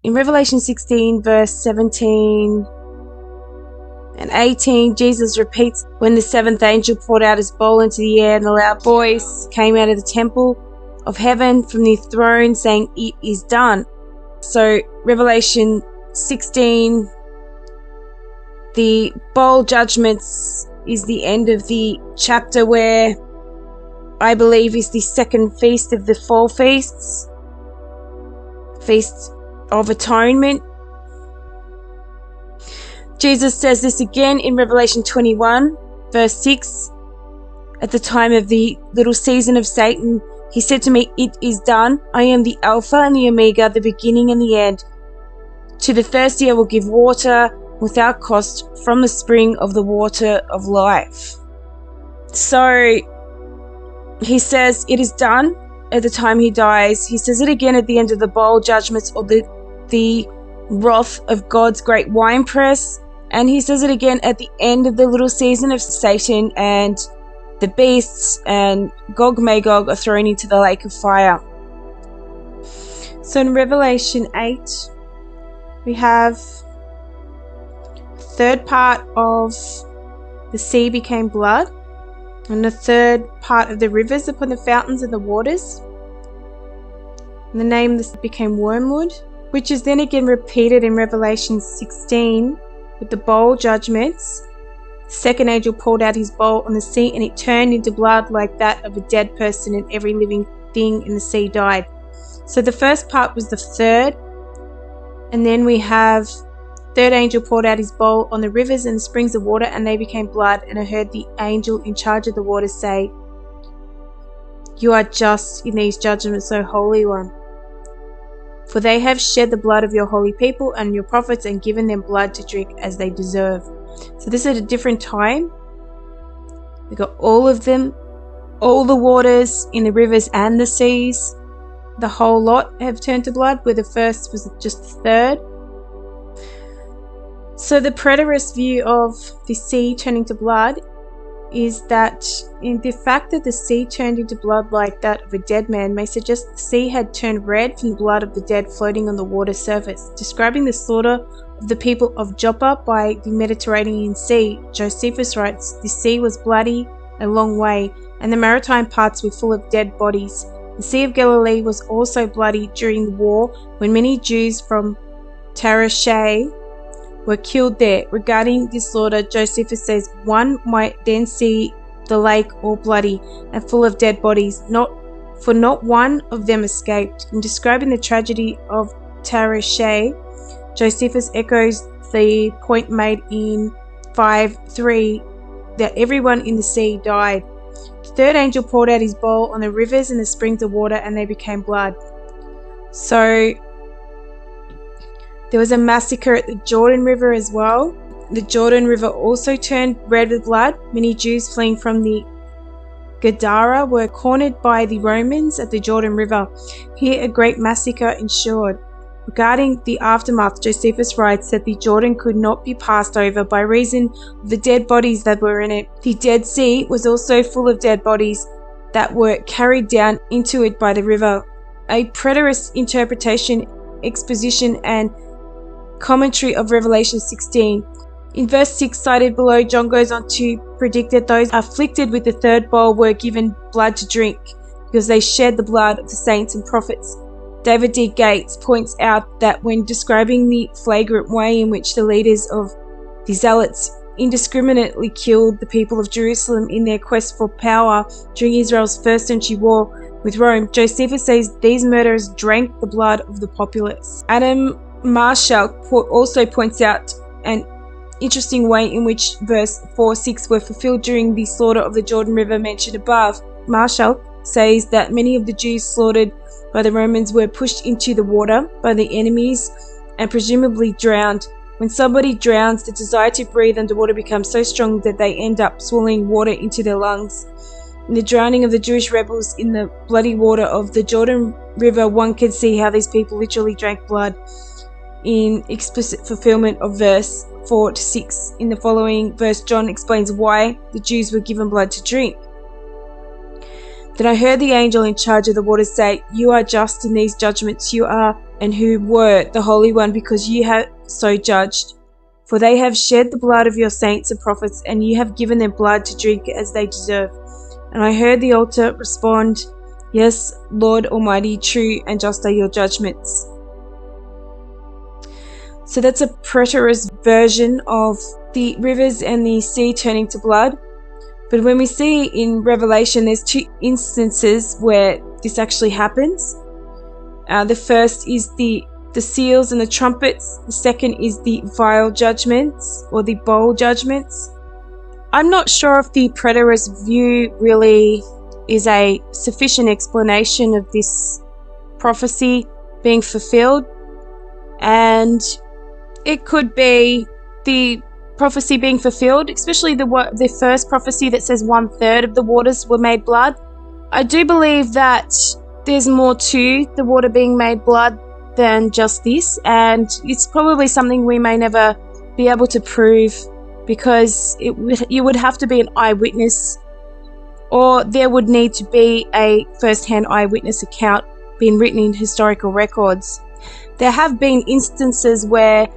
In Revelation 16, verse 17 and 18, Jesus repeats, when the seventh angel poured out his bowl into the air, and a loud voice came out of the temple of heaven from the throne saying, "It is done." So Revelation 16, the bowl judgments is the end of the chapter, where I believe is the second feast of the fall feasts, Feast of Atonement. Jesus says this again in Revelation 21, verse 6. At the time of the little season of Satan, he said to me, "It is done. I am the Alpha and the Omega, the beginning and the end. To the thirsty I will give water without cost from the spring of the water of life." So he says it is done at the time he dies. He says it again at the end of the bowl judgments, or the wrath of God's great winepress. And he says it again at the end of the little season of Satan, and the beasts and Gog Magog are thrown into the lake of fire. So in Revelation 8, we have the third part of the sea became blood, and the third part of the rivers upon the fountains of the waters. And the name this became wormwood, which is then again repeated in Revelation 16 with the bowl judgments. The second angel poured out his bowl on the sea, and it turned into blood like that of a dead person, and every living thing in the sea died. So the first part was the third, and then we have third angel poured out his bowl on the rivers and the springs of water, and they became blood. And I heard the angel in charge of the waters say, "You are just in these judgments, O Holy One, for they have shed the blood of your holy people and your prophets, and given them blood to drink as they deserve." So this is at a different time. We got all of them, all the waters in the rivers and the seas, the whole lot have turned to blood, where the first was just the third. So the preterist view of the sea turning to blood is that in the fact that the sea turned into blood like that of a dead man may suggest the sea had turned red from the blood of the dead floating on the water surface. Describing the slaughter of the people of Joppa by the Mediterranean Sea, Josephus writes, "The sea was bloody a long way, and the maritime parts were full of dead bodies. The Sea of Galilee was also bloody during the war, when many Jews from Tarshish were killed there." Regarding this slaughter, Josephus says, "One might then see the lake all bloody and full of dead bodies, not one of them escaped." In describing the tragedy of Tarshish, Josephus echoes the point made in 5:3 that everyone in the sea died. The third angel poured out his bowl on the rivers and the springs of water, and they became blood. So there was a massacre at the Jordan River as well. The Jordan River also turned red with blood. Many Jews fleeing from the Gadara were cornered by the Romans at the Jordan River. Here a great massacre ensued. Regarding the aftermath, Josephus writes that the Jordan could not be passed over by reason of the dead bodies that were in it. The Dead Sea was also full of dead bodies that were carried down into it by the river. A preterist interpretation, exposition, and commentary of Revelation 16. In verse 6 cited below, John goes on to predict that those afflicted with the third bowl were given blood to drink because they shed the blood of the saints and prophets. David D. Gates points out that when describing the flagrant way in which the leaders of the Zealots indiscriminately killed the people of Jerusalem in their quest for power during Israel's first century war with Rome, Josephus says these murderers drank the blood of the populace. Adam Marshall also points out an interesting way in which verse 4-6 were fulfilled during the slaughter of the Jordan River mentioned above. Marshall says that many of the Jews slaughtered by the Romans were pushed into the water by the enemies and presumably drowned. When somebody drowns, the desire to breathe underwater becomes so strong that they end up swallowing water into their lungs. In the drowning of the Jewish rebels in the bloody water of the Jordan River, one can see how these people literally drank blood in explicit fulfillment of verse 4-6. In the following verse, John explains why the Jews were given blood to drink. Then I heard the angel in charge of the waters say, "You are just in these judgments, you are and who were the Holy One, because you have so judged. For they have shed the blood of your saints and prophets, and you have given them blood to drink as they deserve." And I heard the altar respond, "Yes, Lord Almighty, true and just are your judgments." So that's a preterist version of the rivers and the sea turning to blood. But when we see in Revelation, there's two instances where this actually happens. The first is the seals and the trumpets. The second is the vial judgments or the bowl judgments. I'm not sure if the preterist view really is a sufficient explanation of this prophecy being fulfilled. And it could be the prophecy being fulfilled, especially the first prophecy that says 1/3 of the waters were made blood. I do believe that there's more to the water being made blood than just this, and it's probably something we may never be able to prove, because you would have to be an eyewitness, or there would need to be a first-hand eyewitness account being written in historical records. There have been instances where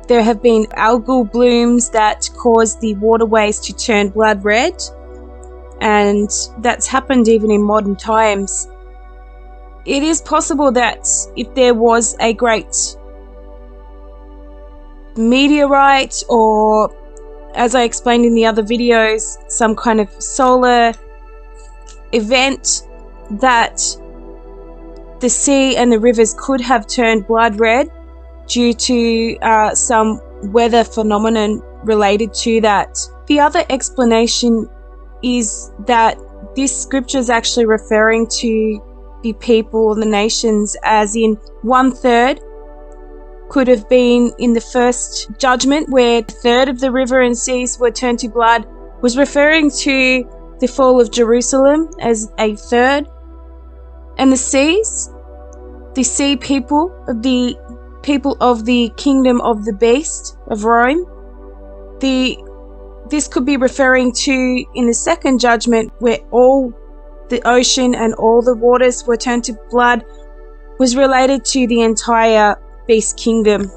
there have been algal blooms that cause the waterways to turn blood red, and that's happened even in modern times. It is possible that if there was a great meteorite, or, as I explained in the other videos, some kind of solar event, that the sea and the rivers could have turned blood red due to some weather phenomenon related to that. The other explanation is that this scripture is actually referring to the people, the nations, as in 1/3 could have been in the first judgment, where 1/3 of the river and seas were turned to blood, was referring to the fall of Jerusalem as a third. And the seas, the sea people of the kingdom of the beast of Rome, this could be referring to in the second judgment, where all the ocean and all the waters were turned to blood, was related to the entire beast kingdom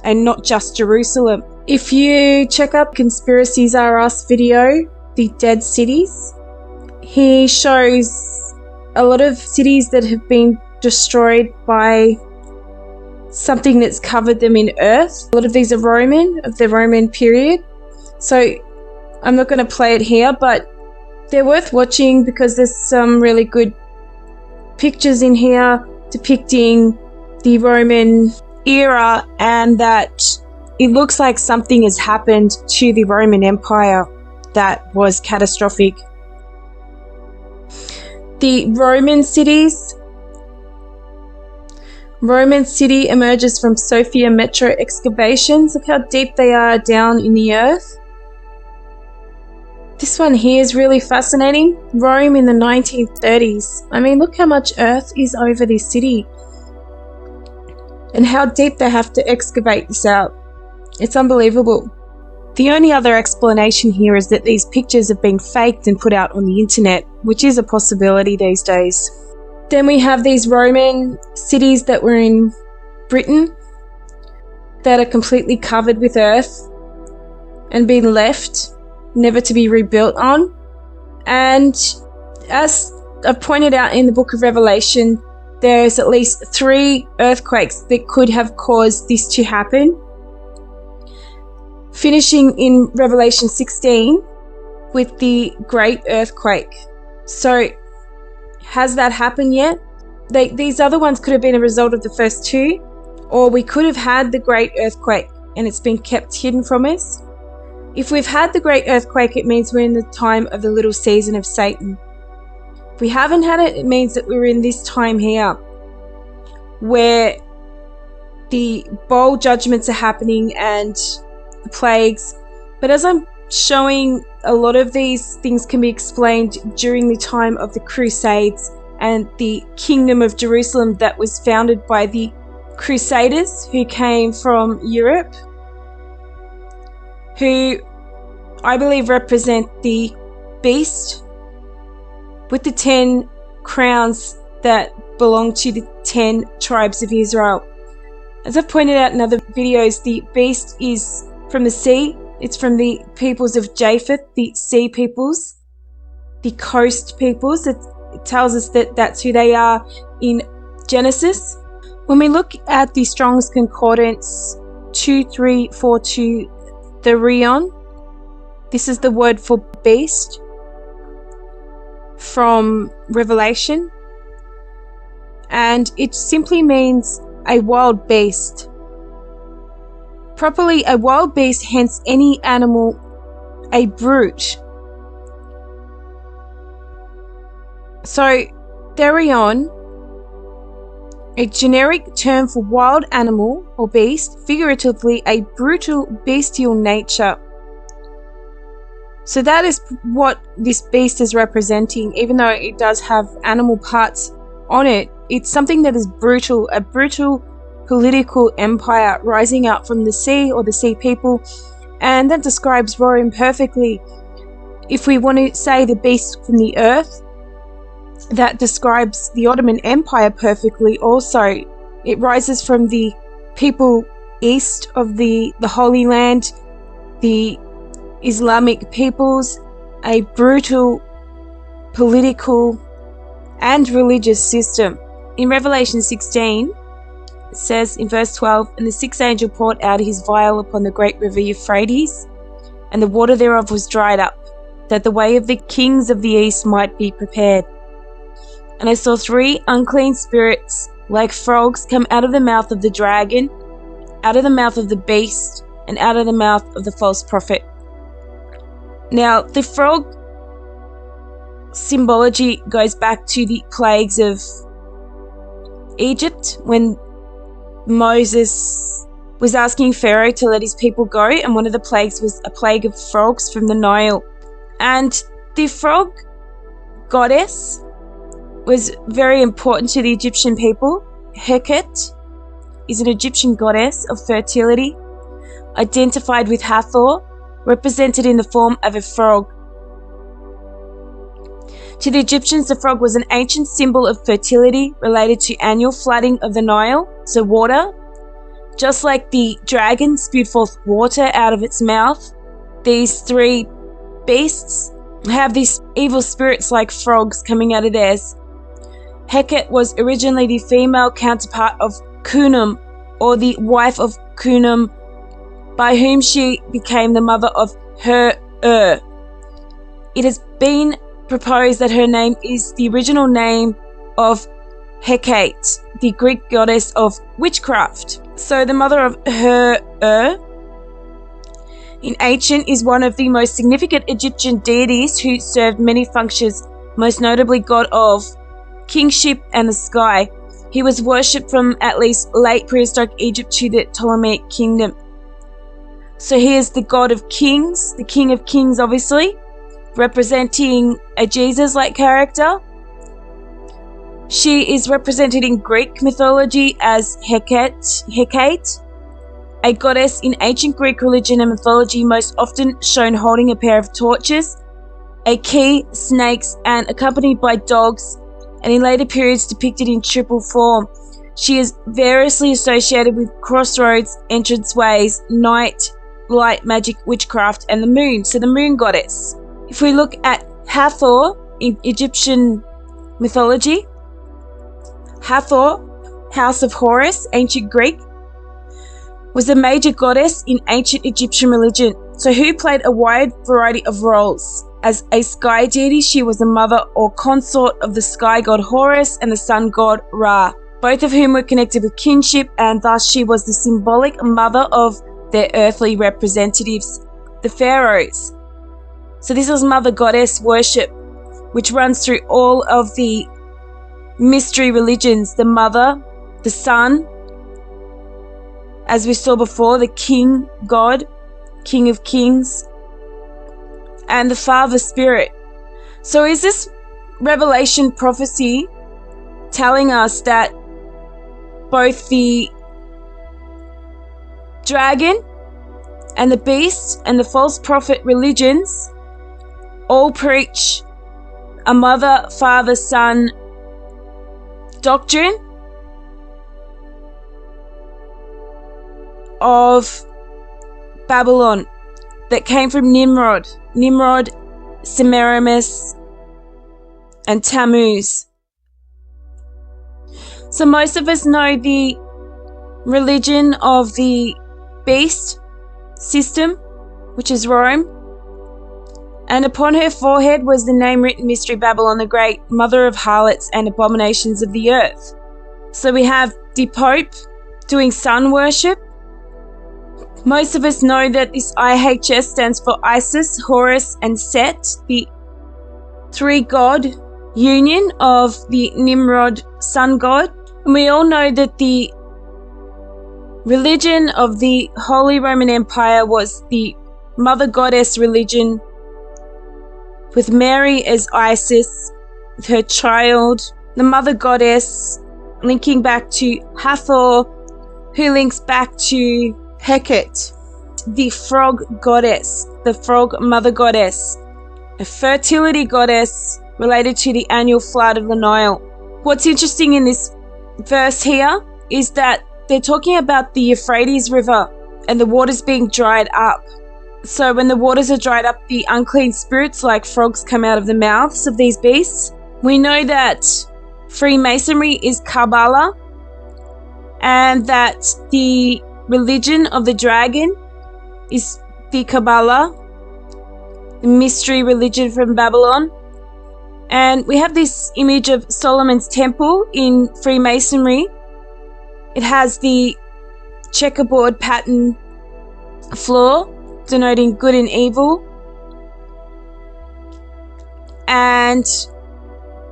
and not just Jerusalem. If you check up Conspiracies Are Us video, the dead cities, he shows a lot of cities that have been destroyed by something that's covered them in earth. A lot of these are of the Roman period. So I'm not going to play it here, but they're worth watching because there's some really good pictures in here depicting the Roman era, and that it looks like something has happened to the Roman Empire that was catastrophic. The Roman cities. Roman city emerges from Sofia metro excavations. Look how deep they are down in the earth. This one here is really fascinating. Rome in the 1930s. I mean, look how much earth is over this city and how deep they have to excavate this out. It's unbelievable. The only other explanation here is that these pictures have been faked and put out on the internet, which is a possibility these days. Then we have these Roman cities that were in Britain that are completely covered with earth and been left, never to be rebuilt on. And as I pointed out in the book of Revelation, there's at least 3 earthquakes that could have caused this to happen, finishing in Revelation 16 with the great earthquake. So has that happened yet? These other ones could have been a result of the first 2, or we could have had the great earthquake and it's been kept hidden from us. If we've had the great earthquake, it means we're in the time of the little season of Satan. If we haven't had it, it means that we're in this time here where the bowl judgments are happening and the plagues. But as I'm showing, a lot of these things can be explained during the time of the Crusades and the Kingdom of Jerusalem that was founded by the Crusaders who came from Europe, who I believe represent the beast with the 10 crowns that belong to the 10 tribes of Israel. As I've pointed out in other videos, the beast is from the sea. It's from the peoples of Japheth, the sea peoples, the coast peoples. It tells us that that's who they are in Genesis. When we look at the Strong's Concordance 2342 Therion, this is the word for beast from Revelation, and it simply means a wild beast. Properly, a wild beast, hence any animal, a brute. So, Therion, a generic term for wild animal or beast, figuratively a brutal, bestial nature. So that is what this beast is representing. Even though it does have animal parts on it, it's something that is brutal, a brutal political empire rising up from the sea or the sea people, and that describes Rome perfectly. If we want to say the beast from the earth, that describes the Ottoman Empire perfectly also. It rises from the people east of the Holy Land, the Islamic peoples, a brutal political and religious system. In Revelation 16, it says in verse 12, "And the sixth angel poured out his vial upon the great river Euphrates, and the water thereof was dried up, that the way of the kings of the east might be prepared. And I saw 3 unclean spirits like frogs come out of the mouth of the dragon, out of the mouth of the beast, and out of the mouth of the false prophet." Now, the frog symbology goes back to the plagues of Egypt, when Moses was asking Pharaoh to let his people go, and one of the plagues was a plague of frogs from the Nile. And the frog goddess was very important to the Egyptian people. Heket is an Egyptian goddess of fertility, identified with Hathor, represented in the form of a frog. To the Egyptians, the frog was an ancient symbol of fertility related to annual flooding of the Nile, so water. Just like the dragon spewed forth water out of its mouth, these 3 beasts have these evil spirits like frogs coming out of theirs. Heket was originally the female counterpart of Khnum, or the wife of Khnum, by whom she became the mother of Her-Ur. It has been proposed that her name is the original name of Hecate, the Greek goddess of witchcraft. So the mother of Her-Ur in ancient is one of the most significant Egyptian deities who served many functions, most notably god of kingship and the sky. He was worshipped from at least late prehistoric Egypt to the Ptolemaic kingdom. So he is the god of kings, the king of kings obviously, representing a Jesus-like character. She is represented in Greek mythology as Hecate, a goddess in ancient Greek religion and mythology, most often shown holding a pair of torches, a key, snakes, and accompanied by dogs, and in later periods depicted in triple form. She is variously associated with crossroads, entranceways, night, light, magic, witchcraft, and the moon, so the moon goddess. If we look at Hathor in Egyptian mythology, Hathor, house of Horus, ancient Greek, was a major goddess in ancient Egyptian religion, so who played a wide variety of roles. As a sky deity, she was the mother or consort of the sky god Horus and the sun god Ra, both of whom were connected with kinship, and thus she was the symbolic mother of their earthly representatives, the pharaohs. So this was mother goddess worship, which runs through all of the mystery religions: the mother, the son, as we saw before, the king god, king of kings, and the father spirit. So is this Revelation prophecy telling us that both the dragon and the beast and the false prophet religions all preach a mother, father, son doctrine of Babylon that came from Nimrod, Semiramis, and Tammuz. So most of us know the religion of the beast system, which is Rome. And upon her forehead was the name written, Mystery Babylon the Great, mother of harlots and abominations of the earth. So we have the Pope doing sun worship. Most of us know that this IHS stands for Isis, Horus, and Set, the three-god union of the Nimrod sun god. And we all know that the religion of the Holy Roman Empire was the mother goddess religion, with Mary as Isis, with her child, the mother goddess, linking back to Hathor, who links back to Hecate, the frog goddess, the frog mother goddess, a fertility goddess related to the annual flood of the Nile. What's interesting in this verse here is that they're talking about the Euphrates River and the waters being dried up. So when the waters are dried up, the unclean spirits like frogs come out of the mouths of these beasts. We know that Freemasonry is Kabbalah, and that the religion of the dragon is the Kabbalah, the mystery religion from Babylon. And we have this image of Solomon's temple in Freemasonry. It has the checkerboard pattern floor, denoting good and evil, and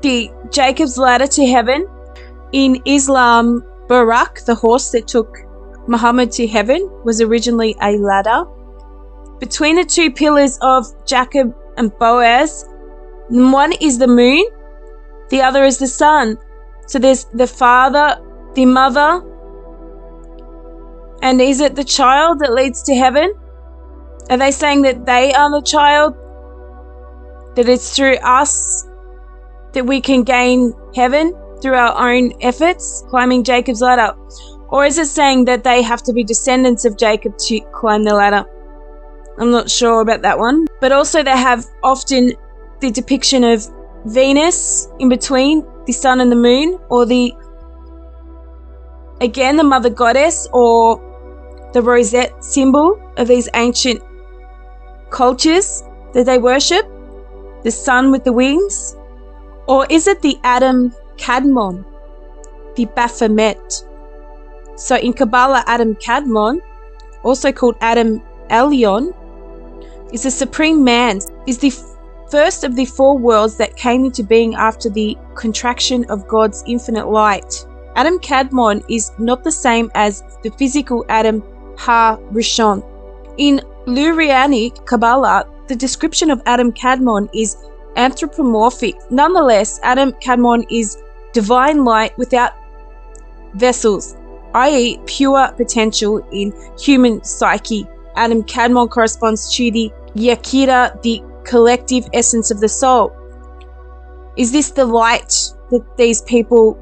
the Jacob's ladder to heaven. In Islam, Buraq, the horse that took Muhammad to heaven, was originally a ladder. Between the two pillars of Jacob and Boaz, one is the moon, the other is the sun. So there's the father, the mother, and is it the child that leads to heaven? Are they saying that they are the child? That it's through us that we can gain heaven through our own efforts, climbing Jacob's ladder? Or is it saying that they have to be descendants of Jacob to climb the ladder? I'm not sure about that one. But also they have often the depiction of Venus in between the sun and the moon, or the mother goddess, or the rosette symbol of these ancient cultures that they worship, the sun with the wings. Or is it the Adam Kadmon, the Baphomet? So in Kabbalah, Adam Kadmon, also called Adam Elyon, is the supreme man, is the first of the four worlds that came into being after the contraction of God's infinite light. Adam Kadmon is not the same as the physical Adam Ha-Rishon. In Lurianic Kabbalah, the description of Adam Kadmon is anthropomorphic. Nonetheless, Adam Kadmon is divine light without vessels, i.e. pure potential in human psyche. Adam Kadmon corresponds to the Yakira, the collective essence of the soul. Is this the light that these people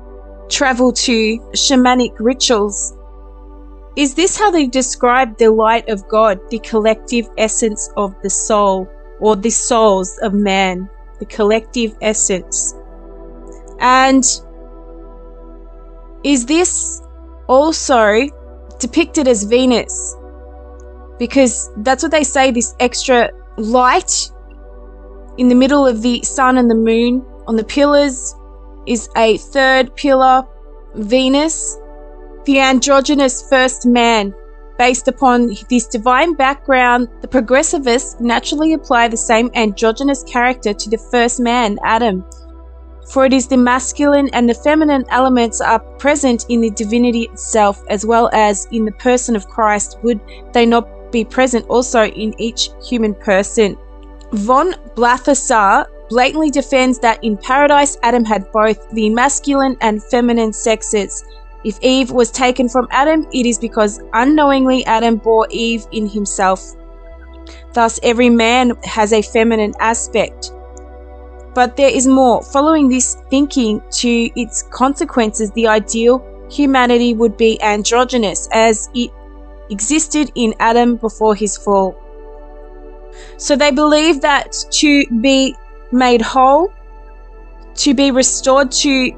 travel to, shamanic rituals? Is this how they describe the light of God, the collective essence of the soul, or the souls of man, the collective essence? And is this also depicted as Venus? Because that's what they say, this extra light in the middle of the sun and the moon on the pillars is a third pillar, Venus, the androgynous first man. Based upon this divine background, the progressivists naturally apply the same androgynous character to the first man, Adam. For it is the masculine and the feminine elements are present in the divinity itself, as well as in the person of Christ. Would they not be present also in each human person? Von Balthasar blatantly defends that in paradise Adam had both the masculine and feminine sexes. If Eve was taken from Adam, it is because unknowingly Adam bore Eve in himself. Thus every man has a feminine aspect. But there is more. Following this thinking to its consequences, the ideal humanity would be androgynous, as it existed in Adam before his fall. So they believe that to be made whole, to be restored to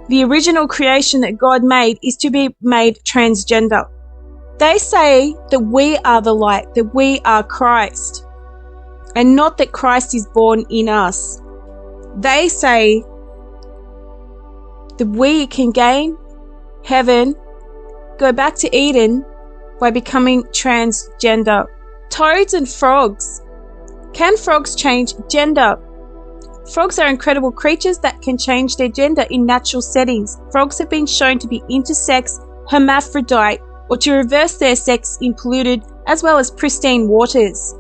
the original creation that God made, is to be made transgender. They say that we are the light, that we are Christ, and not that Christ is born in us. They say that we can gain heaven, go back to Eden by becoming transgender. Toads and frogs. Can frogs change gender? Frogs are incredible creatures that can change their gender in natural settings. Frogs have been shown to be intersex, hermaphrodite, or to reverse their sex in polluted as well as pristine waters.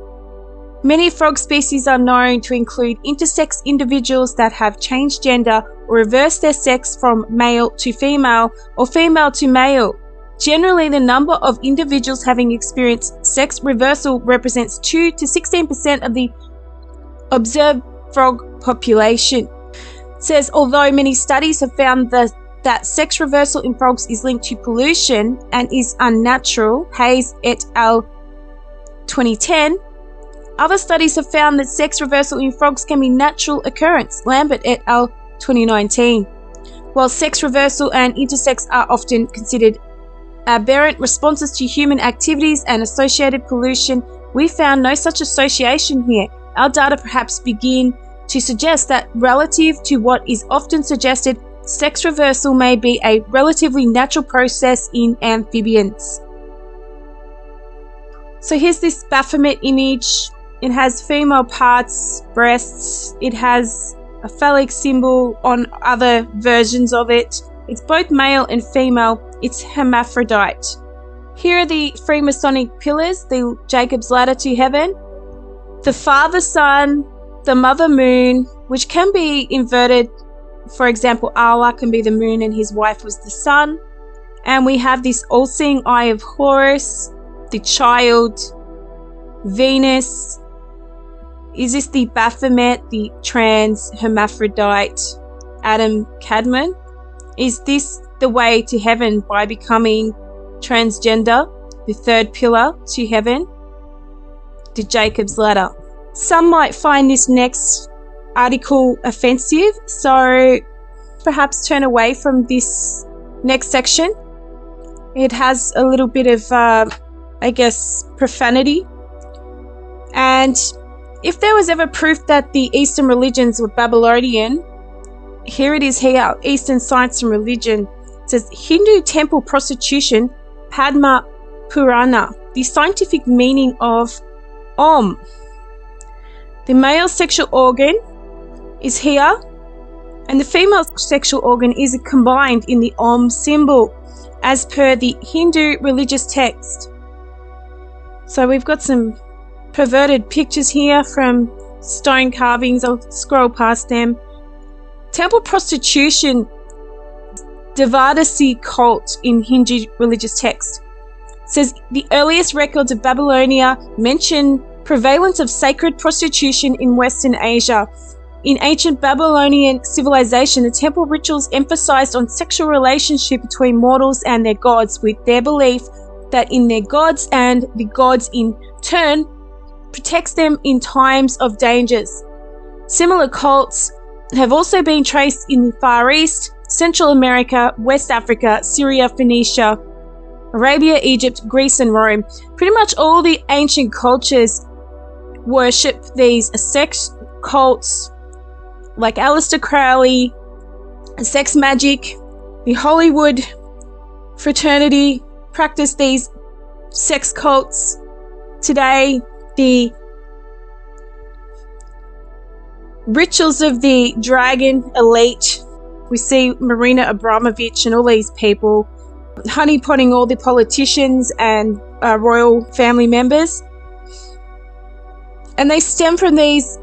Many frog species are known to include intersex individuals that have changed gender or reversed their sex from male to female or female to male. Generally, the number of individuals having experienced sex reversal represents 2 to 16% of the observed frog population. It says, although many studies have found that sex reversal in frogs is linked to pollution and is unnatural, Hayes et al. 2010, other studies have found that sex reversal in frogs can be natural occurrence, Lambert et al. 2019. While sex reversal and intersex are often considered aberrant responses to human activities and associated pollution, we found no such association here. Our data perhaps begin to suggest that relative to what is often suggested, sex reversal may be a relatively natural process in amphibians. So here's this Baphomet image. It has female parts, breasts. It has a phallic symbol on other versions of it. It's both male and female. It's hermaphrodite. Here are the Freemasonic pillars, the Jacob's ladder to heaven. The father sun, the mother moon, which can be inverted. For example, Allah can be the moon and his wife was the sun. And we have this all-seeing eye of Horus, the child, Venus. Is this the Baphomet, the trans hermaphrodite, Adam Kadmon? Is this the way to heaven by becoming transgender, the third pillar to heaven, the Jacob's ladder? Some might find this next article offensive, so perhaps turn away from this next section. It has a little bit of, profanity. And if there was ever proof that the Eastern religions were Babylonian, here it is here, Eastern Science and Religion. It says, Hindu temple prostitution, Padma Purana. The scientific meaning of Om. The male sexual organ is here, and the female sexual organ is combined in the Om symbol, as per the Hindu religious text. So we've got some perverted pictures here from stone carvings. I'll scroll past them. Temple prostitution, Devadasi cult in Hindu religious text. It says the earliest records of Babylonia mention prevalence of sacred prostitution in Western Asia. In ancient Babylonian civilization, the temple rituals emphasized on sexual relationship between mortals and their gods, with their belief that in their gods and the gods in turn protects them in times of dangers. Similar cults have also been traced in the Far East, Central America, West Africa, Syria, Phoenicia, Arabia, Egypt, Greece, and Rome. Pretty much all the ancient cultures worship these sex cults, like Aleister Crowley, sex magic. The Hollywood fraternity practice these sex cults. Today, the rituals of the dragon elite. We see Marina Abramovich and all these people honeypotting all the politicians and royal family members. And they stem from this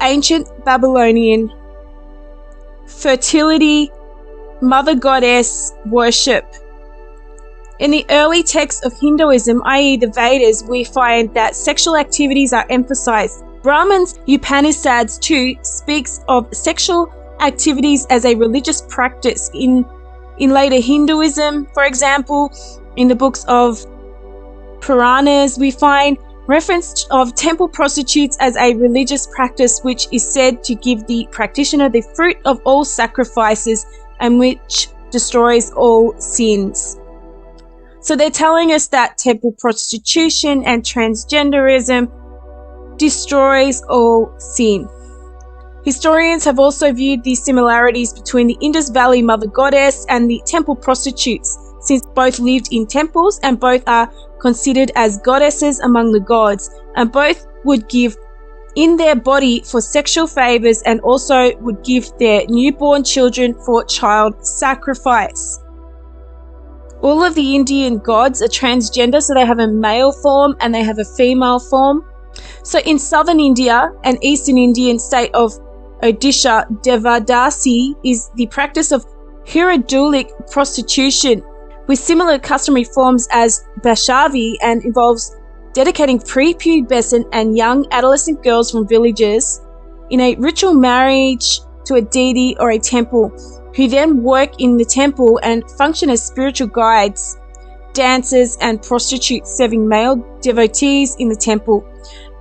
ancient Babylonian fertility, mother goddess worship. In the early texts of Hinduism, i.e. the Vedas, we find that sexual activities are emphasized. Brahman's Upanishads too speaks of sexual activities as a religious practice. In later Hinduism, for example, in the books of Puranas, we find reference of temple prostitutes as a religious practice which is said to give the practitioner the fruit of all sacrifices and which destroys all sins. So they're telling us that temple prostitution and transgenderism destroys all sin. Historians have also viewed these similarities between the Indus Valley Mother Goddess and the temple prostitutes, since both lived in temples and both are considered as goddesses among the gods, and both would give in their body for sexual favors and also would give their newborn children for child sacrifice. All of the Indian gods are transgender, so they have a male form and they have a female form. So in southern India and eastern Indian state of Odisha, Devadasi is the practice of hierodolic prostitution with similar customary forms as Vaishnavi and involves dedicating prepubescent and young adolescent girls from villages in a ritual marriage to a deity or a temple, who then work in the temple and function as spiritual guides, dancers and prostitutes serving male devotees in the temple.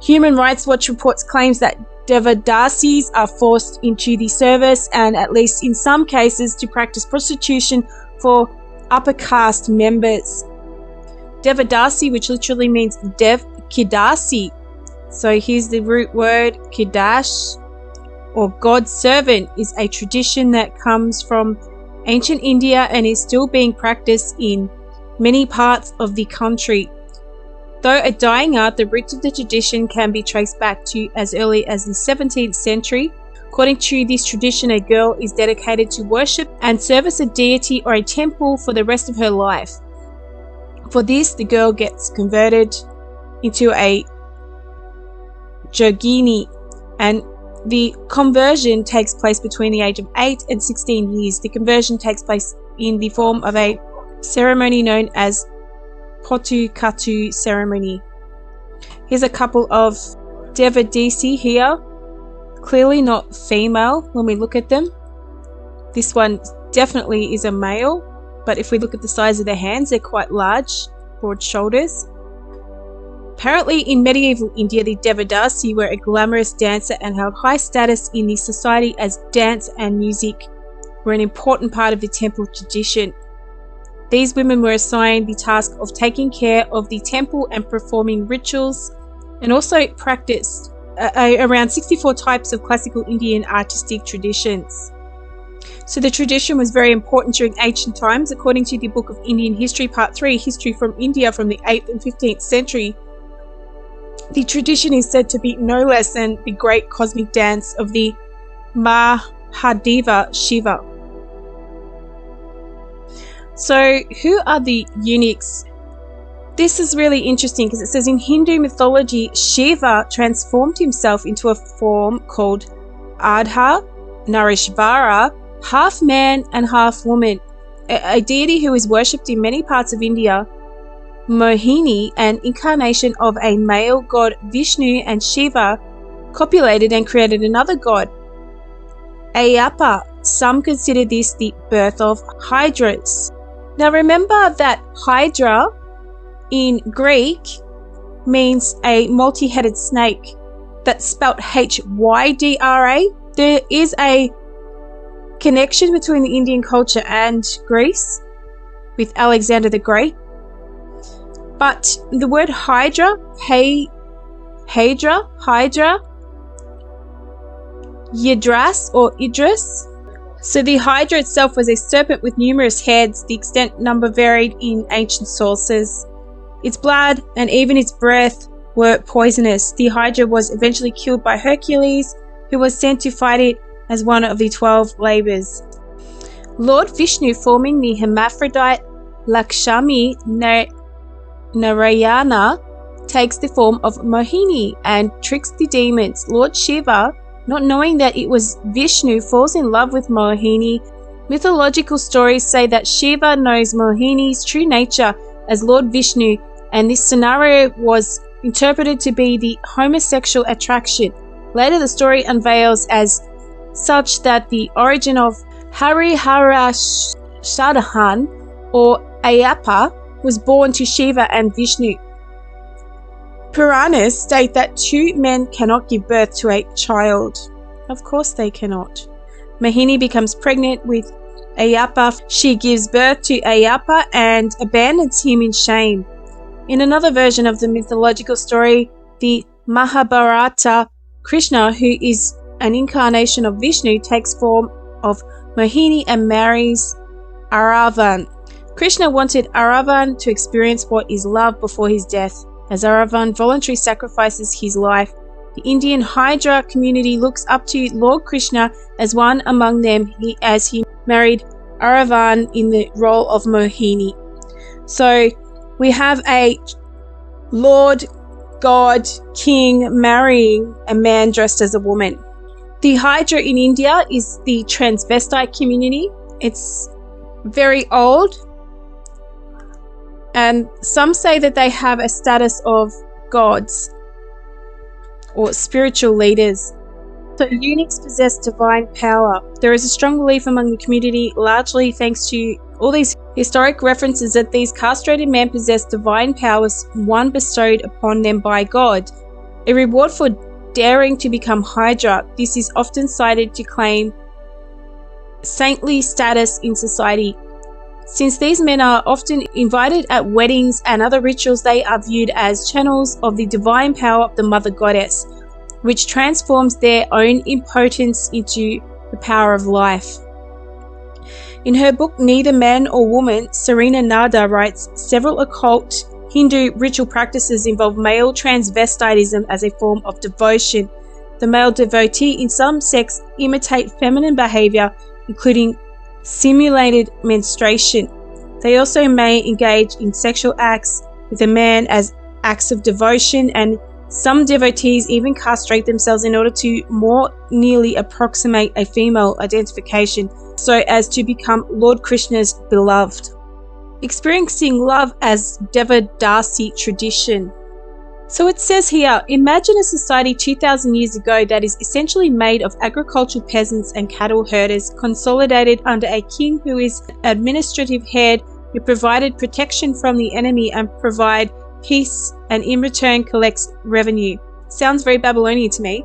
Human Rights Watch reports claims that Devadasis are forced into the service and, at least in some cases, to practice prostitution for upper caste members. Devadasi, which literally means Dev Kidasi. So here's the root word Kidash, or God's servant, is a tradition that comes from ancient India and is still being practiced in many parts of the country. Though a dying art, the roots of the tradition can be traced back to as early as the 17th century. According to this tradition, a girl is dedicated to worship and service a deity or a temple for the rest of her life. For this, the girl gets converted into a yogini, and the conversion takes place between the age of 8 and 16 years. The conversion takes place in the form of a ceremony known as Potu Katu ceremony. Here's a couple of Devadasi here. Clearly not female when we look at them. This one definitely is a male, but if we look at the size of their hands, they're quite large, broad shoulders. Apparently in medieval India, the Devadasi were a glamorous dancer and held high status in the society, as dance and music were an important part of the temple tradition. These women were assigned the task of taking care of the temple and performing rituals, and also practiced around 64 types of classical Indian artistic traditions. So the tradition was very important during ancient times. According to the Book of Indian History, Part 3, History from India from the 8th and 15th century, the tradition is said to be no less than the great cosmic dance of the Mahadeva Shiva. So who are the eunuchs? This is really interesting because it says in Hindu mythology, Shiva transformed himself into a form called Ardha Narishvara, half man and half woman, a deity who is worshipped in many parts of India. Mohini, an incarnation of a male god Vishnu, and Shiva copulated and created another god, Ayappa. Some consider this the birth of Hydras. Now remember that Hydra in Greek means a multi-headed snake. That's spelt Hydra. There is a connection between the Indian culture and Greece with Alexander the Great. But the word Hydra, Hydra, Yidras or Idris. So the Hydra itself was a serpent with numerous heads. The extent number varied in ancient sources. Its blood and even its breath were poisonous. The Hydra was eventually killed by Hercules, who was sent to fight it as one of the 12 labors. Lord Vishnu, forming the hermaphrodite Lakshmi Narayana, takes the form of Mohini and tricks the demons. Lord Shiva, not knowing that it was Vishnu, falls in love with Mohini. Mythological stories say that Shiva knows Mohini's true nature as Lord Vishnu, and this scenario was interpreted to be the homosexual attraction. Later, the story unveils as such that the origin of Hariharashadhan, or Ayyappa, was born to Shiva and Vishnu. Puranas state that two men cannot give birth to a child. Of course they cannot. Mohini becomes pregnant with Ayyappa. She gives birth to Ayyappa and abandons him in shame. In another version of the mythological story, the Mahabharata, Krishna, who is an incarnation of Vishnu, takes form of Mohini and marries Aravan. Krishna wanted Aravan to experience what is love before his death. As Aravan voluntarily sacrifices his life, the Indian Hydra community looks up to Lord Krishna as one among them as he married Aravan in the role of Mohini. So we have a Lord, God, King marrying a man dressed as a woman. The Hydra in India is the transvestite community. It's very old, and some say that they have a status of gods or spiritual leaders. So eunuchs possess divine power. There is a strong belief among the community, largely thanks to all these historic references, that these castrated men possess divine powers, one bestowed upon them by God, a reward for daring to become Hydra. This is often cited to claim saintly status in society. Since these men are often invited at weddings and other rituals, they are viewed as channels of the divine power of the Mother Goddess, which transforms their own impotence into the power of life. In her book Neither Man or Woman, Serena Nada writes, several occult Hindu ritual practices involve male transvestitism as a form of devotion. The male devotee in some sects imitate feminine behavior, including simulated menstruation. They also may engage in sexual acts with a man as acts of devotion, and some devotees even castrate themselves in order to more nearly approximate a female identification, so as to become Lord Krishna's beloved. Experiencing love as Devadasi tradition. So it says here, imagine a society 2,000 years ago that is essentially made of agricultural peasants and cattle herders, consolidated under a king who is administrative head, who provided protection from the enemy and provide peace, and in return collects revenue. Sounds very Babylonian to me.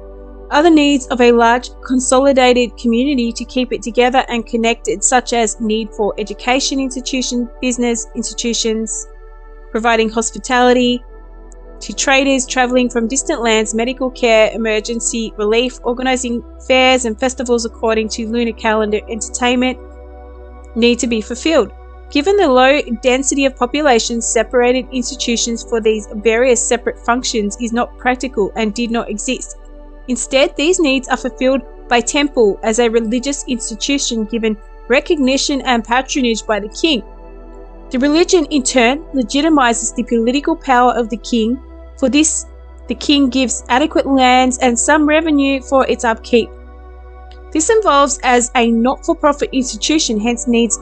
Other needs of a large consolidated community to keep it together and connected, such as need for education institutions, business institutions, providing hospitality to traders traveling from distant lands, medical care, emergency relief, organizing fairs and festivals according to lunar calendar, entertainment, need to be fulfilled. Given the low density of populations, separated institutions for these various separate functions is not practical and did not exist. Instead, these needs are fulfilled by temple as a religious institution given recognition and patronage by the king. The religion, in turn, legitimizes the political power of the king. For this, the king gives adequate lands and some revenue for its upkeep. This involves as a not-for-profit institution, hence needs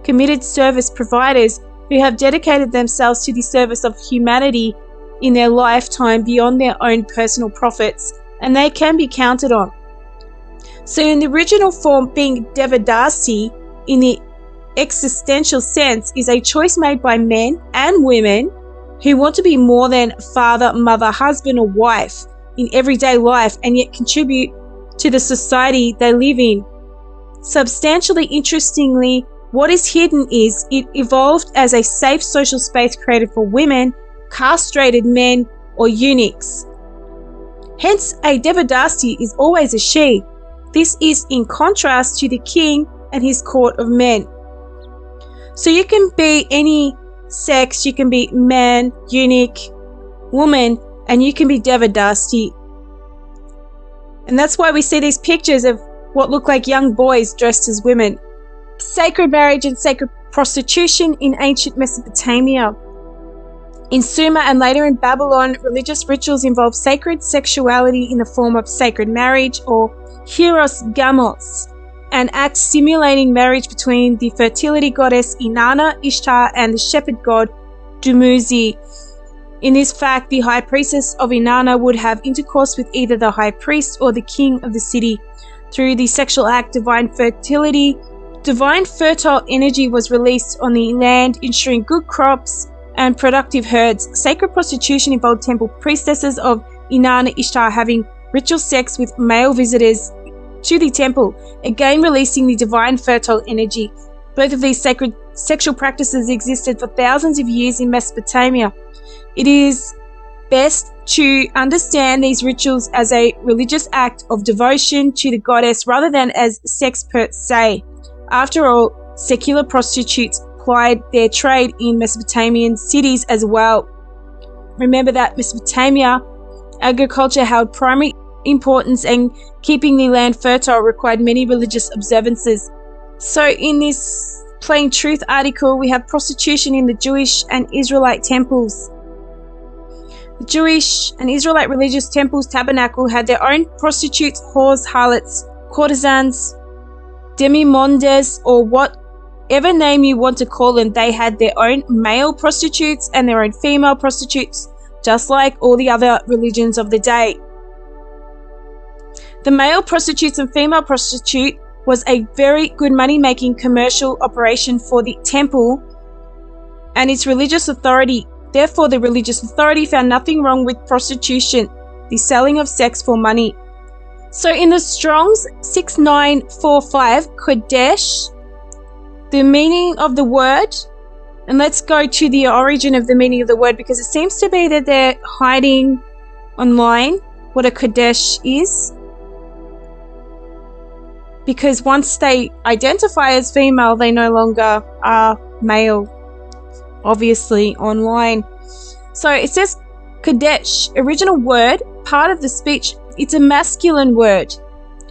committed service providers who have dedicated themselves to the service of humanity in their lifetime beyond their own personal profits, and they can be counted on. So in the original form, being Devadasi in the existential sense is a choice made by men and women who want to be more than father, mother, husband or wife in everyday life and yet contribute to the society they live in. Substantially interestingly, what is hidden is it evolved as a safe social space created for women, castrated men or eunuchs. Hence, a Devadasi is always a she. This is in contrast to the king and his court of men. So you can be any sex, you can be man, eunuch, woman, and you can be Devadasi. And that's why we see these pictures of what look like young boys dressed as women. Sacred marriage and sacred prostitution in ancient Mesopotamia. In Sumer and later in Babylon, religious rituals involve sacred sexuality in the form of sacred marriage or hieros gamos, an act simulating marriage between the fertility goddess Inanna Ishtar and the shepherd god Dumuzi. In this fact, the high priestess of Inanna would have intercourse with either the high priest or the king of the city. Through the sexual act, divine fertile energy was released on the land, ensuring good crops and productive herds. Sacred prostitution involved temple priestesses of Inanna Ishtar having ritual sex with male visitors to the temple, again releasing the divine fertile energy. Both of these sacred sexual practices existed for thousands of years in Mesopotamia. It is best to understand these rituals as a religious act of devotion to the goddess rather than as sex per se. After all, secular prostitutes plied their trade in Mesopotamian cities as well. Remember that Mesopotamia, agriculture held primary importance, and keeping the land fertile required many religious observances. So in this Plain Truth article, we have prostitution in the Jewish and Israelite temples. The Jewish and Israelite religious temples tabernacle had their own prostitutes, whores, harlots, courtesans, demimondes, or whatever name you want to call them. They had their own male prostitutes and their own female prostitutes, just like all the other religions of the day. The male prostitutes and female prostitute was a very good money-making commercial operation for the temple and its religious authority. Therefore, the religious authority found nothing wrong with prostitution, the selling of sex for money. So in the Strong's 6945, Kodesh, the meaning of the word, and let's go to the origin of the meaning of the word, because it seems to be that they're hiding online what a Kodesh is. Because once they identify as female, they no longer are male, obviously, online. So it says Kodesh, original word, part of the speech. It's a masculine word.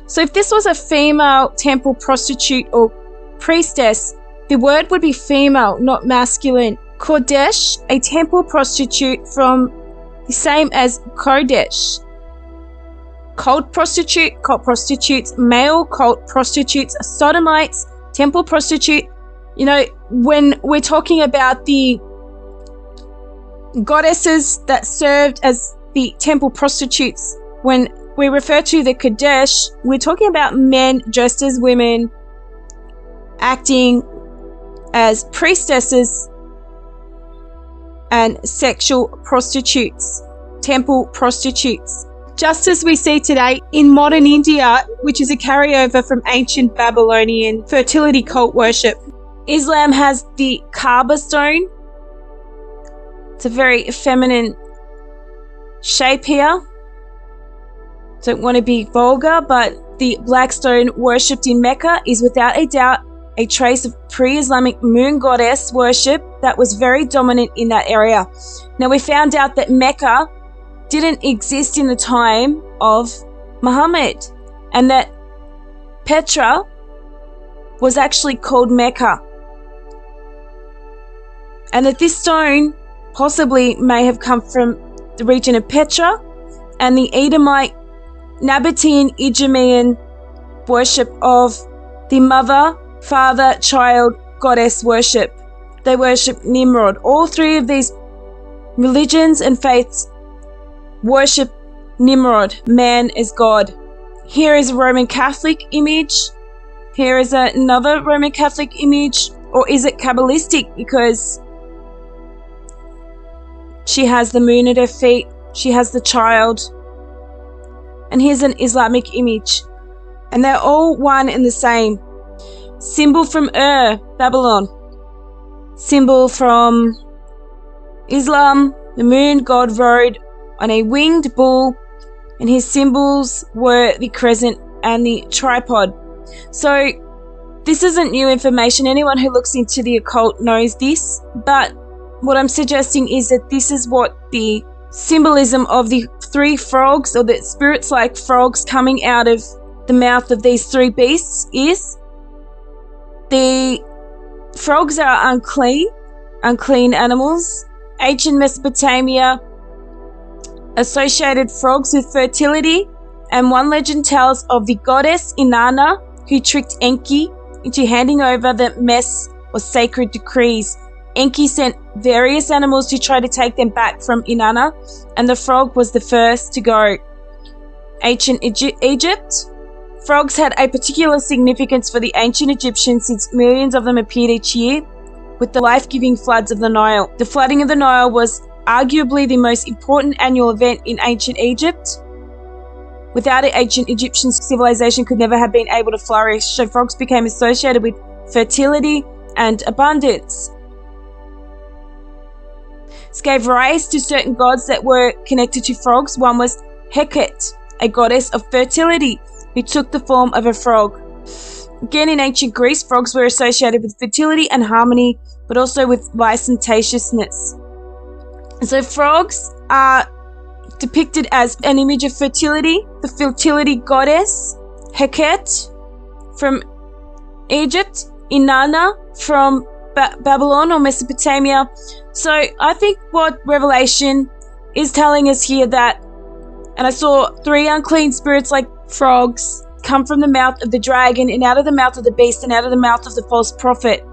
So if this was a female temple prostitute or priestess, the word would be female, not masculine. Kodesh, a temple prostitute, from the same as Kodesh. Cult prostitute, cult prostitutes, male cult prostitutes, sodomites, temple prostitute. You know, when we're talking about the goddesses that served as the temple prostitutes, when we refer to the Kodesh, we're talking about men dressed as women, acting as priestesses and sexual prostitutes, temple prostitutes. Just as we see today in modern India, which is a carryover from ancient Babylonian fertility cult worship. Islam has the Kaaba stone. It's a very feminine shape here. Don't want to be vulgar, but the black stone worshipped in Mecca is without a doubt a trace of pre-Islamic moon goddess worship that was very dominant in that area. Now, we found out that Mecca didn't exist in the time of Muhammad, and that Petra was actually called Mecca, and that this stone possibly may have come from the region of Petra and the Edomite, Nabatean, Idumean worship of the mother, father, child goddess worship. They worship Nimrod. All three of these religions and faiths worship Nimrod, man as God. Here is a Roman Catholic image. Here is another Roman Catholic image. Or is it Kabbalistic? Because she has the moon at her feet. She has the child. And here's an Islamic image. And they're all one and the same. Symbol from Babylon. Symbol from Islam, the moon god rode on a winged bull, and his symbols were the crescent and the tripod. So this isn't new information. Anyone who looks into the occult knows this, but what I'm suggesting is that this is what the symbolism of the three frogs, or the spirits like frogs coming out of the mouth of these three beasts, is. The frogs are unclean animals. Ancient Mesopotamia associated frogs with fertility, and one legend tells of the goddess Inanna, who tricked Enki into handing over the mess or sacred decrees. Enki sent various animals to try to take them back from Inanna, and the frog was the first to go. Ancient Egypt. Frogs had a particular significance for the ancient Egyptians since millions of them appeared each year with the life-giving floods of the Nile. The flooding of the Nile was arguably the most important annual event in ancient Egypt. Without it, ancient Egyptian civilization could never have been able to flourish, so frogs became associated with fertility and abundance. This gave rise to certain gods that were connected to frogs. One was Heket, a goddess of fertility, who took the form of a frog. Again, in ancient Greece, frogs were associated with fertility and harmony, but also with licentiousness. So frogs are depicted as an image of fertility, the fertility goddess, Heket from Egypt, Inanna from Babylon or Mesopotamia. So I think what Revelation is telling us here that, and I saw 3 unclean spirits like frogs come from the mouth of the dragon and out of the mouth of the beast and out of the mouth of the false prophet.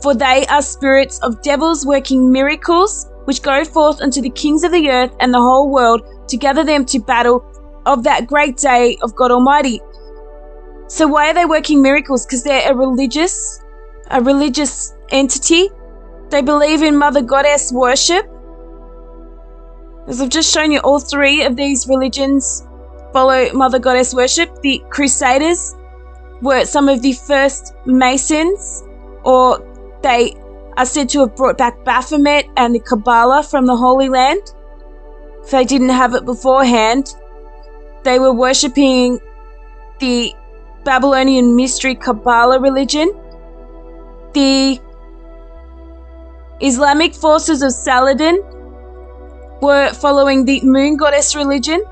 For they are spirits of devils working miracles, which go forth unto the kings of the earth and the whole world to gather them to battle of that great day of God Almighty. So why are they working miracles? Because they're a religious entity. They believe in Mother Goddess worship. As I've just shown you, all 3 of these religions follow Mother Goddess worship. The Crusaders were some of the first Masons, or they are said to have brought back Baphomet and the Kabbalah from the Holy Land. If they didn't have it beforehand, they were worshipping the Babylonian mystery Kabbalah religion. The Islamic forces of Saladin were following the moon goddess religion.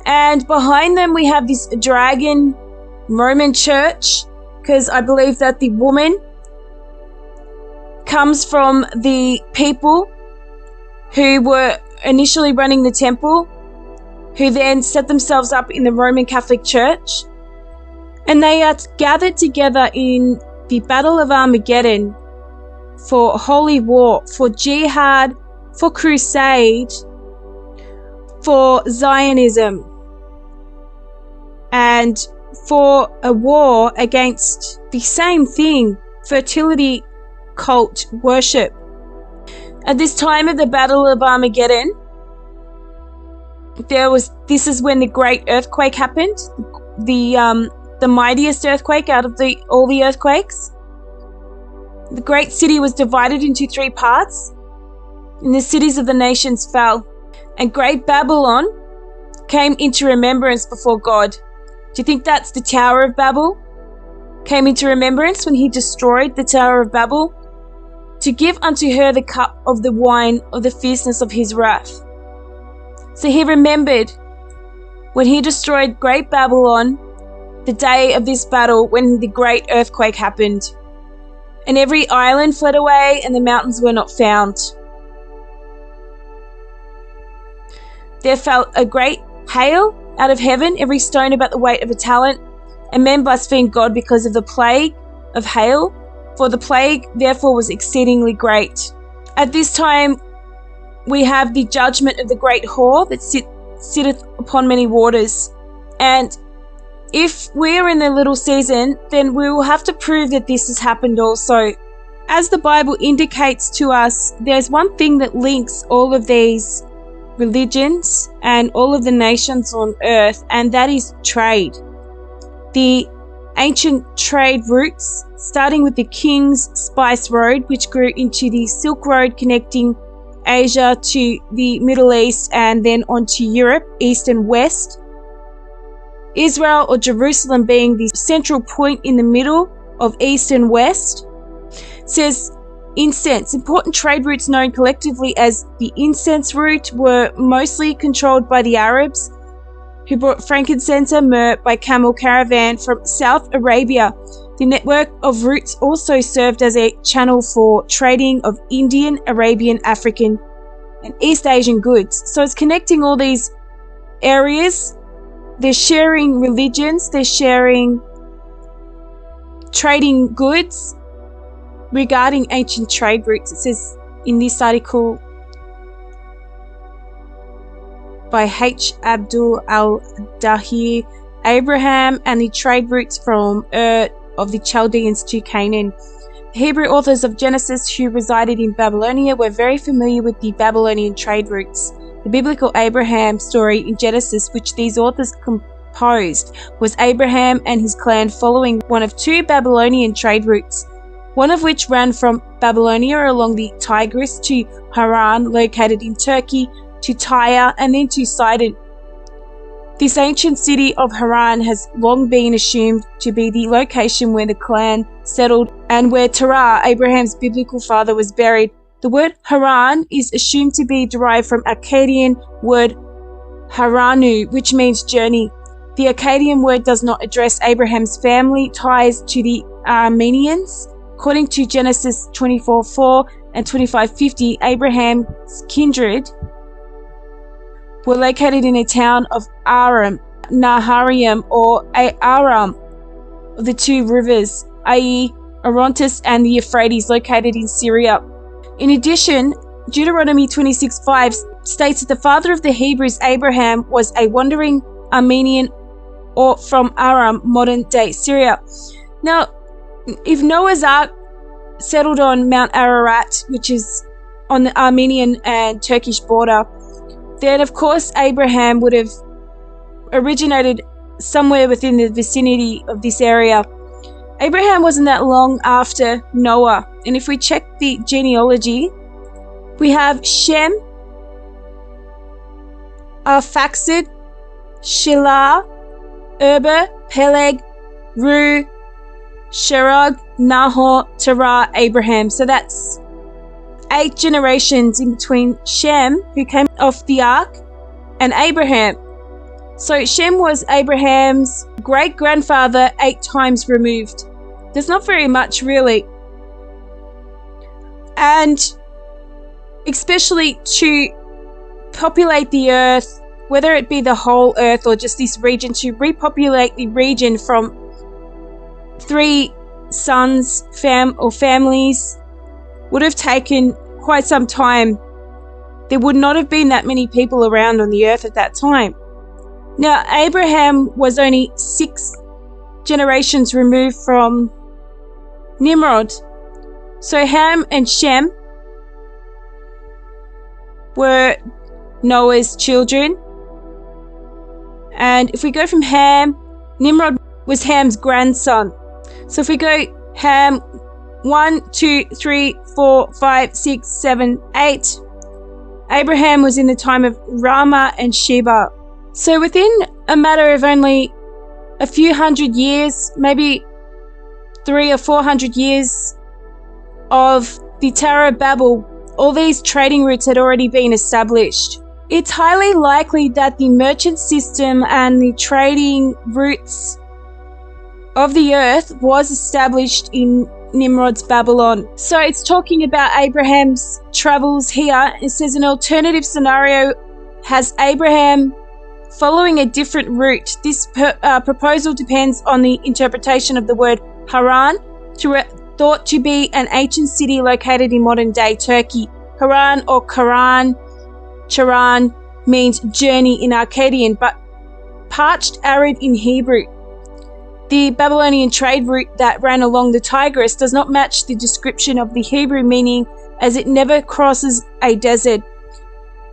And behind them we have this dragon Roman church, because I believe that the woman comes from the people who were initially running the temple, who then set themselves up in the Roman Catholic Church. And they are gathered together in the Battle of Armageddon for holy war, for jihad, for crusade, for Zionism, and for a war against the same thing, fertility cult worship. At this time of the Battle of Armageddon, this is when the great earthquake happened, the mightiest earthquake out of all the earthquakes. The great city was divided into 3 parts, and the cities of the nations fell. And great Babylon came into remembrance before God. Do you think that's the Tower of Babel? Came into remembrance when he destroyed the Tower of Babel, to give unto her the cup of the wine of the fierceness of his wrath. So he remembered when he destroyed great Babylon, the day of this battle, when the great earthquake happened. And every island fled away, and the mountains were not found. There fell a great hail out of heaven, every stone about the weight of a talent, and men blasphemed God because of the plague of hail, for the plague therefore was exceedingly great. At this time we have the judgment of the great whore that sitteth upon many waters. And if we are in the little season, then we will have to prove that this has happened also. As the Bible indicates to us, there's one thing that links all of these religions and all of the nations on earth, and that is trade. The ancient trade routes, starting with the King's Spice Road, which grew into the Silk Road connecting Asia to the Middle East and then onto Europe, east and west. Israel or Jerusalem being the central point in the middle of east and west. It says incense. Important trade routes known collectively as the incense route were mostly controlled by the Arabs, who brought frankincense and myrrh by camel caravan from South Arabia. The network of routes also served as a channel for trading of Indian, Arabian, African, and East Asian goods. So it's connecting all these areas. They're sharing religions, they're sharing trading goods regarding ancient trade routes. It says in this article by H. Abdul al-Dahir, Abraham and the trade routes from Ur of the Chaldeans to Canaan. The Hebrew authors of Genesis who resided in Babylonia were very familiar with the Babylonian trade routes. The biblical Abraham story in Genesis, which these authors composed, was Abraham and his clan following one of two Babylonian trade routes, one of which ran from Babylonia along the Tigris to Haran, located in Turkey, to Tyre, and then to Sidon. This ancient city of Haran has long been assumed to be the location where the clan settled and where Terah, Abraham's biblical father, was buried. The word Haran is assumed to be derived from Akkadian word Haranu, which means journey. The Akkadian word does not address Abraham's family ties to the Armenians. According to Genesis 24:4 and 25:50, Abraham's kindred were located in a town of Aram, Naharaim, or Aram, of the two rivers, i.e. Orontes and the Euphrates, located in Syria. In addition, Deuteronomy 26:5 states that the father of the Hebrews, Abraham, was a wandering Armenian or from Aram, modern-day Syria. Now, if Noah's Ark settled on Mount Ararat, which is on the Armenian and Turkish border, then of course Abraham would have originated somewhere within the vicinity of this area. Abraham wasn't that long after Noah, and if we check the genealogy, we have Shem, Arphaxad, Shelah, Eber, Peleg, Ru, Sherag, Nahor, Terah, Abraham. So that's 8 generations in between Shem, who came off the ark, and Abraham. So Shem was Abraham's great-grandfather 8 times removed. There's not very much, really. And especially to populate the earth, whether it be the whole earth or just this region, to repopulate the region from 3 sons or families would have taken quite some time. There would not have been that many people around on the earth at that time. Now, Abraham was only 6 generations removed from Nimrod. So Ham and Shem were Noah's children. And if we go from Ham, Nimrod was Ham's grandson. So if we go Ham 1, 2, 3, 4, 5, 6, 7, 8, Abraham was in the time of Rama and Sheba. So within a matter of only a few hundred years, maybe 300 or 400 years of the Tower of Babel, all these trading routes had already been established. It's highly likely that the merchant system and the trading routes of the earth was established in Nimrod's Babylon. So it's talking about Abraham's travels here. It says an alternative scenario has Abraham following a different route. This proposal depends on the interpretation of the word Haran, thought to be an ancient city located in modern-day Turkey. Haran or Charan means journey in Akkadian, but parched arid in Hebrew. The Babylonian trade route that ran along the Tigris does not match the description of the Hebrew meaning, as it never crosses a desert.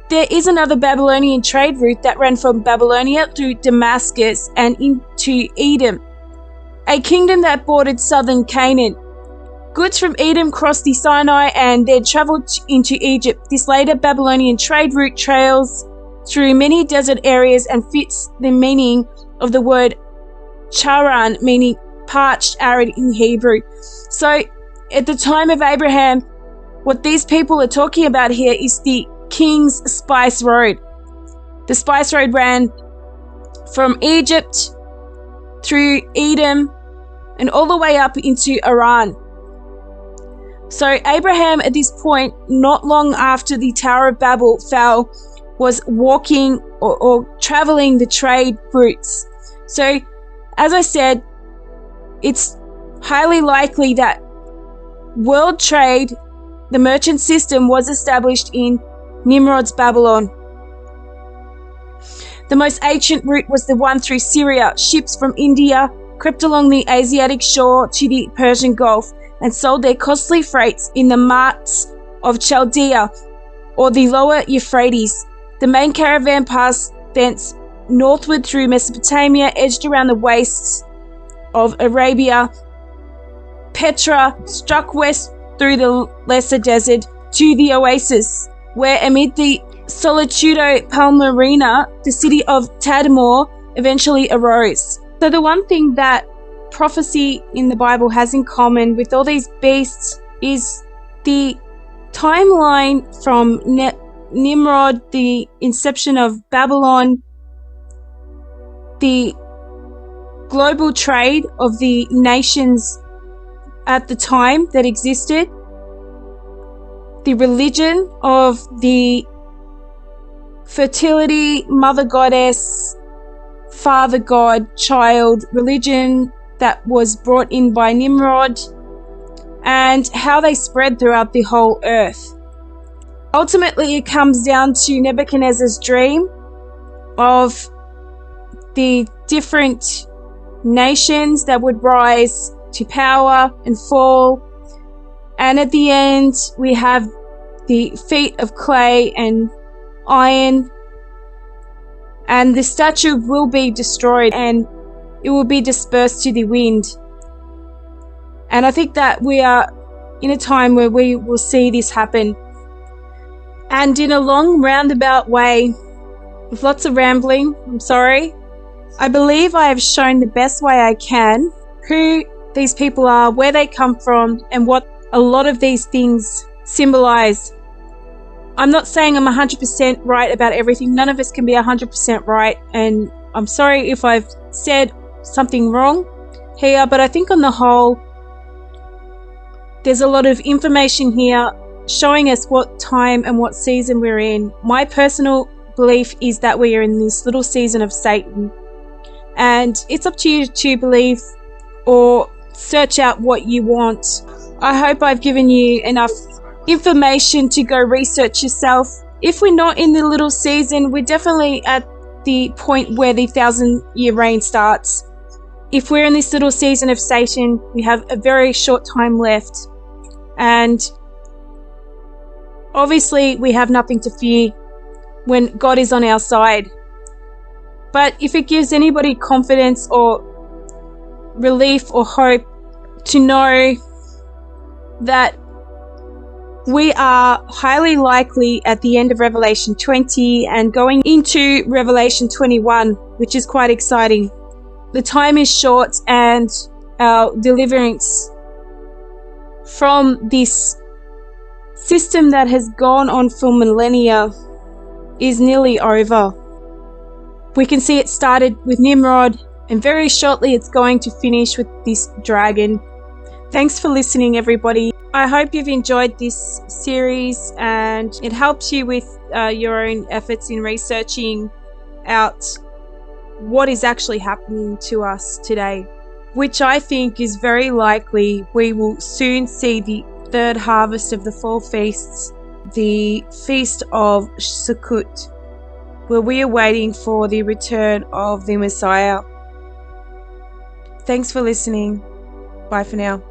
There is another Babylonian trade route that ran from Babylonia through Damascus and into Edom, a kingdom that bordered southern Canaan. Goods from Edom crossed the Sinai and then travelled into Egypt. This later Babylonian trade route trails through many desert areas and fits the meaning of the word Charan, meaning parched, arid in Hebrew. So at the time of Abraham, what these people are talking about here is the King's Spice Road. The Spice Road ran from Egypt through Edom and all the way up into Iran. So Abraham at this point, not long after the Tower of Babel fell, was walking or traveling the trade routes. So as I said, it's highly likely that world trade The merchant system was established in Nimrod's Babylon. The most ancient route was the one through Syria. Ships from India crept along the Asiatic shore to the Persian Gulf and sold their costly freights in the marts of Chaldea or the lower Euphrates. The main caravan passed thence northward through Mesopotamia, edged around the wastes of Arabia. Petra struck west through the Lesser Desert to the Oasis, where amid the Solitudo Palmarina, the city of Tadmor eventually arose. So the one thing that prophecy in the Bible has in common with all these beasts is the timeline from Nimrod, the inception of Babylon, the global trade of the nations at the time that existed, the religion of the fertility, mother goddess, father god, child religion that was brought in by Nimrod, and how they spread throughout the whole earth. Ultimately, it comes down to Nebuchadnezzar's dream of the different nations that would rise to power and fall. And at the end, we have the feet of clay and iron, and the statue will be destroyed and it will be dispersed to the wind. And I think that we are in a time where we will see this happen. And in a long roundabout way, with lots of rambling, I'm sorry, I believe I have shown the best way I can who these people are, where they come from, and what a lot of these things symbolize. I'm not saying I'm 100% right about everything. None of us can be 100% right, and I'm sorry if I've said something wrong here, but I think on the whole, there's a lot of information here showing us what time and what season we're in. My personal belief is that we are in this little season of Satan, and it's up to you to believe or search out what you want. I hope I've given you enough information to go research yourself. If we're not in the little season, we're definitely at the point where the 1,000-year reign starts. If we're in this little season of Satan, we have a very short time left, and obviously we have nothing to fear when God is on our side. But if it gives anybody confidence or relief or hope to know that we are highly likely at the end of Revelation 20 and going into Revelation 21, which is quite exciting. The time is short and our deliverance from this system that has gone on for millennia is nearly over. We can see it started with Nimrod, and very shortly it's going to finish with this dragon. Thanks for listening, everybody. I hope you've enjoyed this series and it helps you with your own efforts in researching out what is actually happening to us today, which I think is very likely we will soon see the third harvest of the fall feasts, the Feast of Sukkot, where we are waiting for the return of the Messiah. Thanks for listening. Bye for now.